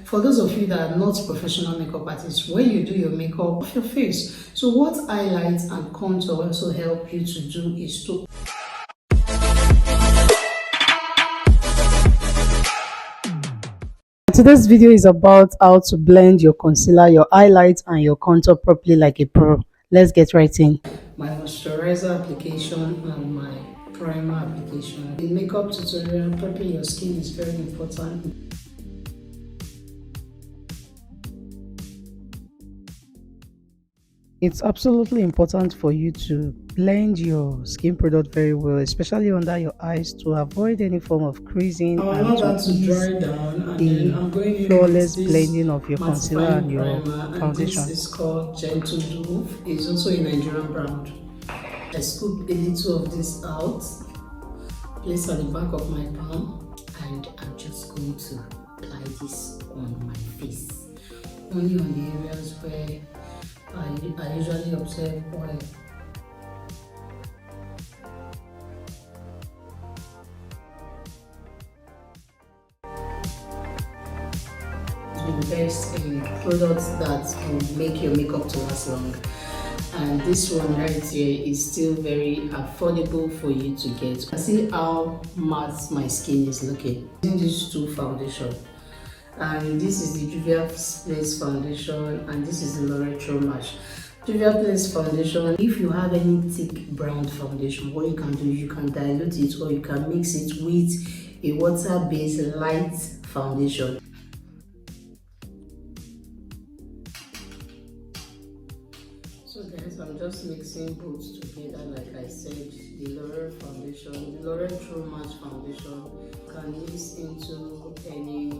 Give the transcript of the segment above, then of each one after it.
For those of you that are not professional makeup artists, when you do your makeup of your face, so what highlights and contour also help you to do is to Today's video is about how to blend your concealer, your highlights and your contour properly like a pro. Let's get right in. My moisturizer application and my primer application. In makeup tutorial, prepping your skin is very important. It's absolutely important for you to blend your skin product very well, especially under your eyes, to avoid any form of creasing and to dry down. And then I'm going in flawless blending of your concealer and your foundation. And this is called Gentle Dove. It's also a Nigerian brand. I scoop a little of this out, place on the back of my palm, and I'm just going to apply this on my face. Only on the areas where I usually observe oil. Invest in products that will make your makeup to last long. And this one right here is still very affordable for you to get. See how matte my skin is looking. Using these two foundations. And this is the Juvia's Place foundation and this is the Loretto Match. Juvia's Place foundation, if you have any thick brown foundation, what you can do, you can dilute it or you can mix it with a water-based light foundation. So guys, I'm just mixing both together like I said. The L'Oreal foundation, the Loretto Match foundation, can mix into any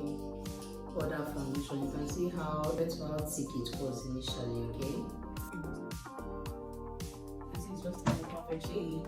other foundation. You can see how thick it was initially, okay? This is just a perfect shade.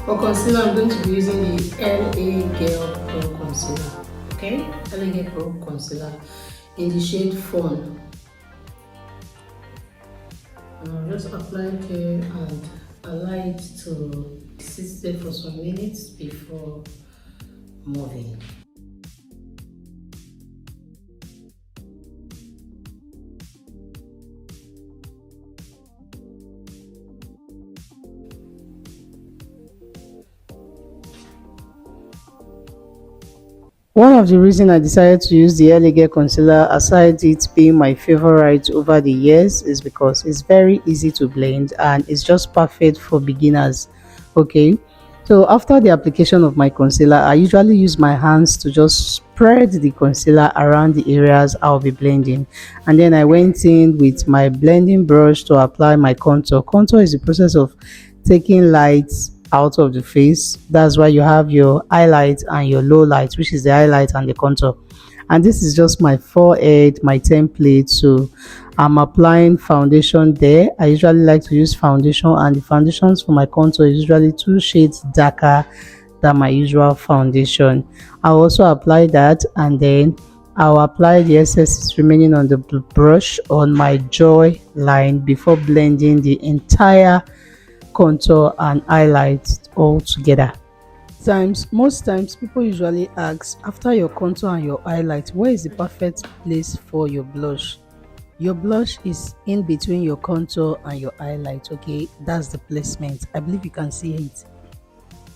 For concealer, I'm going to be using the LA Girl Pro Concealer. Okay? LA Girl Pro Concealer in the shade Fawn. And I'll just apply it here and allow it to sit there for some minutes before moving. One of the reasons I decided to use the Elegant concealer, aside it being my favorite over the years, is because it's very easy to blend and it's just perfect for beginners. Okay, so after the application of my concealer, I usually use my hands to just spread the concealer around the areas I'll be blending, and then I went in with my blending brush to apply my contour. Contour is the process of taking lights out of the face. That's why you have your highlight and your low light, which is the highlight and the contour. And this is just my forehead, my template. So I'm applying foundation there. I usually like to use foundation, and the foundations for my contour is usually 2 shades darker than my usual foundation. I'll also apply that, and then I'll apply the excess remaining on the brush on my jaw line before blending the entire contour and highlights all together. Most times people usually ask, after your contour and your highlight, where is the perfect place for your blush? Your blush is in between your contour and your highlight. Okay, that's the placement. I believe you can see it.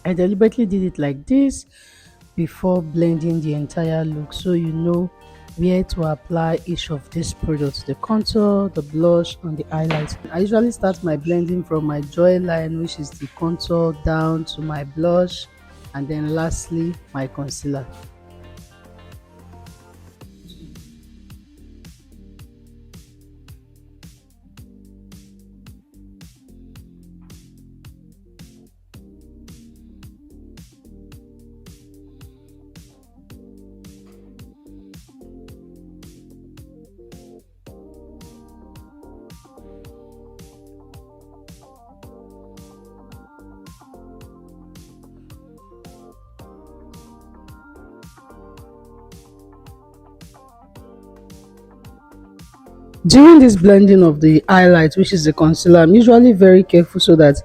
I deliberately did it like this before blending the entire look, so you know where to apply each of these products: the contour, the blush and the highlight. I usually start my blending from my jaw line, which is the contour, down to my blush, and then lastly my concealer. During this blending of the highlight, which is the concealer, I'm usually very careful so that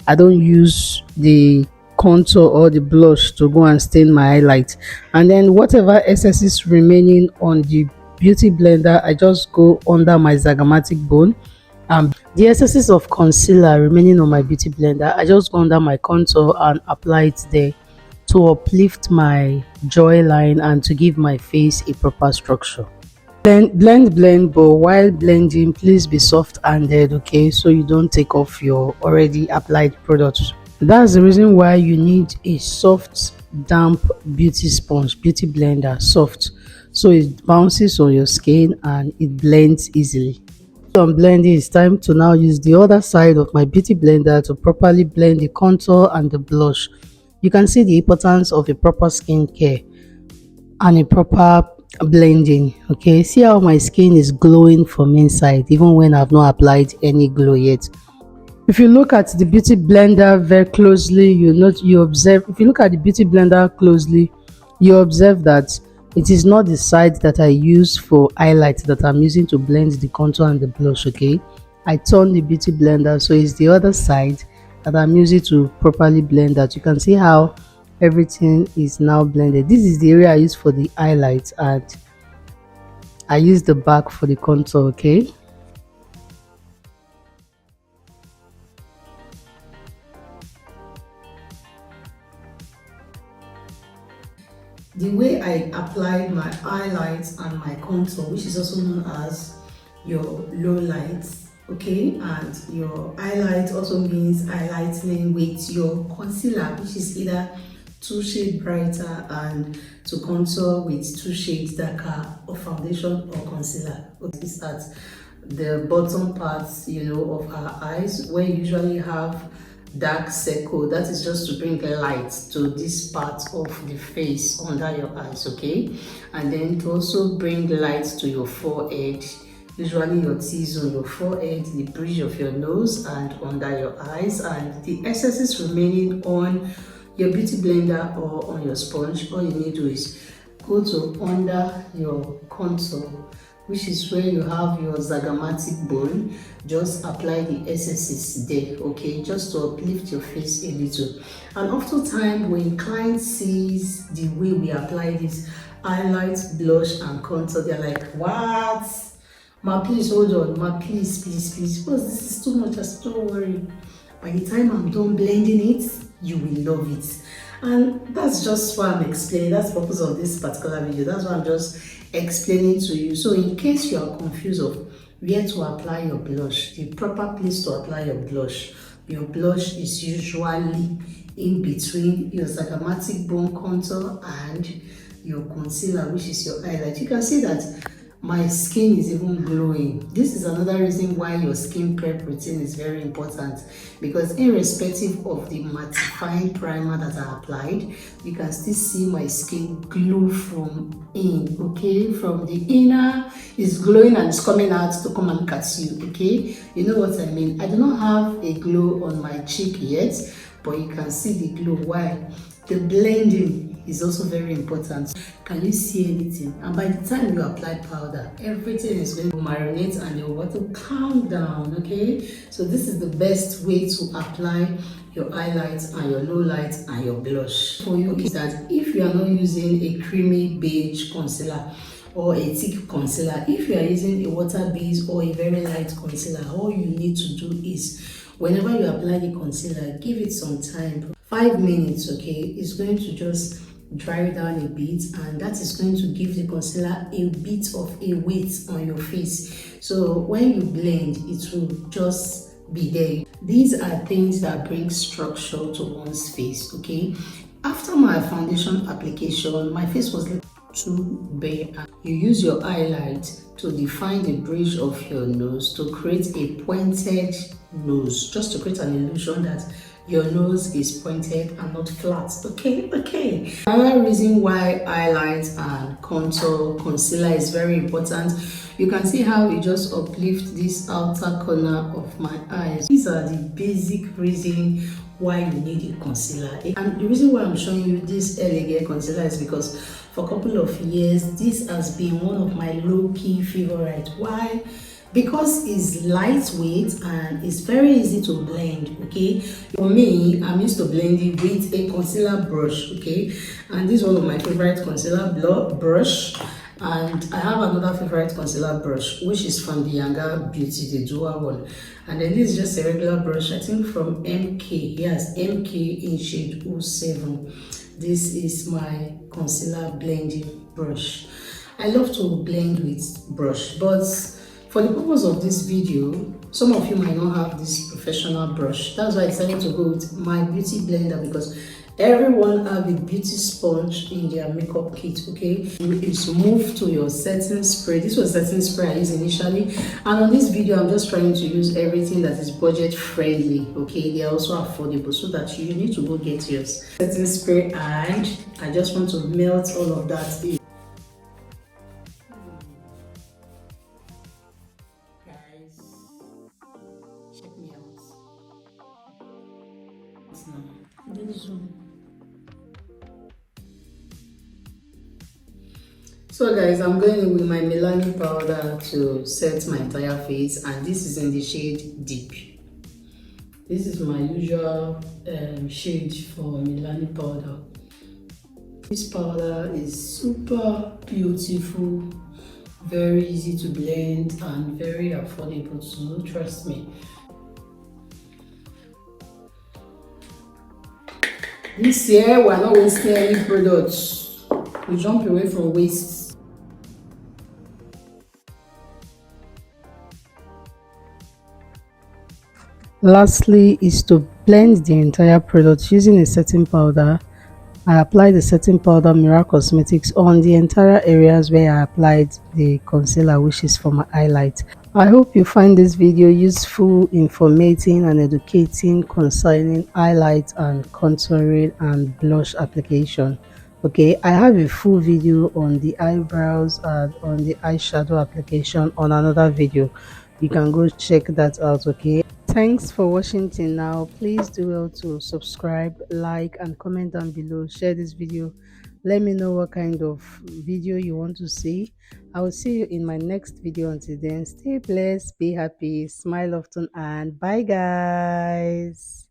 I don't use the contour or the blush to go and stain my highlight. And then whatever excess is remaining on the beauty blender, I just go under my zygomatic bone. The excesses of concealer remaining on my beauty blender, I just go under my contour and apply it there to uplift my jawline and to give my face a proper structure. Blend, but while blending, please be soft-handed, okay, so you don't take off your already applied products. That's the reason why you need a soft, damp beauty sponge, beauty blender, soft, so it bounces on your skin and it blends easily. On blending, it's time to now use the other side of my beauty blender to properly blend the contour and the blush. You can see the importance of a proper skincare and a proper blending. Okay, see how my skin is glowing from inside even when I've not applied any glow yet. If you look at the beauty blender very closely, you observe, if you look at the beauty blender closely, you observe that it is not the side that I use for highlight that I'm using to blend the contour and the blush. Okay, I turn the beauty blender, so it's the other side that I'm using to properly blend that. You can see how everything is now blended. This is the area I use for the highlight and I use the back for the contour. Okay, the way I applied my highlights and my contour, which is also known as your low lights, okay, and your highlight also means highlighting with your concealer, which is either 2 shades brighter, and to contour with 2 shades darker, or foundation or concealer. It's at the bottom parts, of our eyes, where you usually have dark circle. That is just to bring light to this part of the face under your eyes, okay, and then to also bring light to your forehead, usually your T-zone, your forehead, the bridge of your nose, and under your eyes. And the excesses remaining on your beauty blender or on your sponge, all you need to do is go to under your contour, which is where you have your zygomatic bone. Just apply the excesses there, okay, just to uplift your face a little. And oftentimes when client sees the way we apply this highlight, blush and contour, they're like, what? Ma, please hold on, ma, please, because this is too much. Just don't worry, by the time I'm done blending it, you will love it. And that's just why I'm explaining. That's the purpose of this particular video. That's why I'm just explaining to you. So in case you are confused of where to apply your blush, the proper place to apply your blush is usually in between your zygomatic bone contour and your concealer, which is your highlight. You can see that my skin is even glowing. This is another reason why your skin prep routine is very important, because irrespective of the mattifying primer that I applied, you can still see my skin glow from in, okay, from the inner is glowing and it's coming out to come and catch you, okay, you know what I mean. I do not have a glow on my cheek yet, but you can see the glow. Why? The blending is also very important. Can you see anything? And by the time you apply powder, everything is going to marinate and your water calm down, okay? So this is the best way to apply your highlights and your low lights and your blush. For you is that if you are not using a creamy beige concealer or a thick concealer, if you are using a water base or a very light concealer, all you need to do is whenever you apply the concealer, give it some time, 5 minutes, okay? It's going to just dry down a bit, and that is going to give the concealer a bit of a weight on your face. So when you blend, it will just be there. These are things that bring structure to one's face, okay? After my foundation application, my face was too bare. You use your highlight to define the bridge of your nose to create a pointed nose, just to create an illusion that your nose is pointed and not flat, okay. Another reason why highlight and concealer is very important, you can see how it just uplift this outer corner of my eyes. These are the basic reason why you need a concealer. And the reason why I'm showing you this elegant concealer is because for a couple of years this has been one of my low-key favorite. Why? because it's lightweight and it's very easy to blend. Okay, for me, I'm used to blending with a concealer brush. Okay, and this is one of my favorite concealer brush. And I have another favorite concealer brush, which is from the Younger Beauty, the dual one. And then this is just a regular brush, I think from MK. Yes, MK in shade 07. This is my concealer blending brush. I love to blend with brush, but for the purpose of this video, some of you might not have this professional brush. That's why I decided to go with my beauty blender, because everyone have a beauty sponge in their makeup kit. Okay, it's move to your setting spray. This was setting spray I used initially, and on this video I'm just trying to use everything that is budget friendly. Okay, they are also affordable, so that you need to go get yours. Setting spray, and I just want to melt all of that in. Guys, check me out. This one. So guys, I'm going in with my Milani powder to set my entire face, and this is in the shade Deep. This is my usual shade for Milani powder. This powder is super beautiful, very easy to blend, and very affordable too, trust me. This year we're not wasting any products. We jump away from waste. Lastly is to blend the entire product using a setting powder. I apply the setting powder Mira Cosmetics on the entire areas where I applied the concealer, which is for my highlight. I hope you find this video useful, informative and educating concerning highlight and contouring and blush application. Okay, I have a full video on the eyebrows and on the eyeshadow application on another video. You can go check that out. Okay, thanks for watching till now. Please do well to subscribe, like and comment down below. Share this video. Let me know what kind of video you want to see. I will see you in my next video. Until then, stay blessed, be happy, smile often, and bye guys.